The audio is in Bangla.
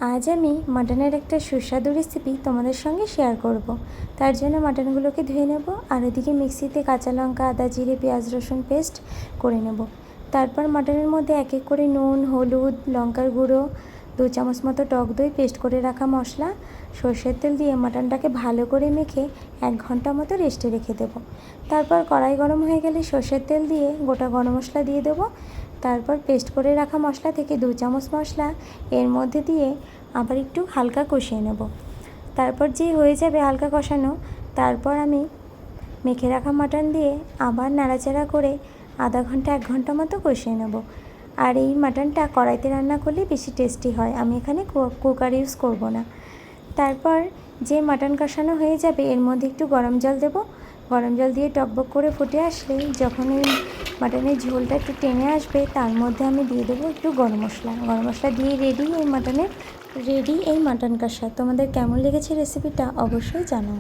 আজ আমি মাটনের একটা সুস্বাদু রেসিপি তোমাদের সঙ্গে শেয়ার করব। তার জন্য মাটনগুলোকে ধুয়ে নেব আর এদিকে মিক্সিতে কাঁচা লঙ্কা, আদা, জিরে, পেঁয়াজ, রসুন পেস্ট করে নেব। তারপর মাটনের মধ্যে এক এক করে নুন, হলুদ, লঙ্কার গুঁড়ো, 2 চামচ মতো টক দই, পেস্ট করে রাখা মশলা, সর্ষের তেল দিয়ে মাটনটাকে ভালো করে মেখে 1 ঘন্টা মতো রেস্টে রেখে দেব। তারপর কড়াই গরম হয়ে গেলে সর্ষের তেল দিয়ে গোটা গরম মশলা দিয়ে দেবো। তারপর পেস্ট করে রাখা মশলা থেকে 2 চামচ মশলা এর মধ্যে দিয়ে আবার একটু হালকা কষিয়ে নেব। তারপর যে হয়ে যাবে হালকা কষানো, তারপর আমি মেখে রাখা মাটন দিয়ে আবার নাড়াচাড়া করে আধা ঘন্টা 1 ঘন্টা মতো কষিয়ে নেব। আর এই মাটনটা কড়াইতে রান্না করলে বেশি টেস্টি হয়, আমি এখানে কুকার ইউজ করব না। তারপর যে মাটন কষানো হয়ে যাবে এর মধ্যে একটু গরম জল দেব। গরম জল দিয়ে টকবক করে ফুটে আসলেই যখন এই মাটনের ঝোলটা একটু টেনে আসবে তার মধ্যে আমি দিয়ে দেবো একটু গরম মশলা দিয়ে রেডি এই মাটন কষা। তোমাদের কেমন লেগেছে রেসিপিটা অবশ্যই জানাও।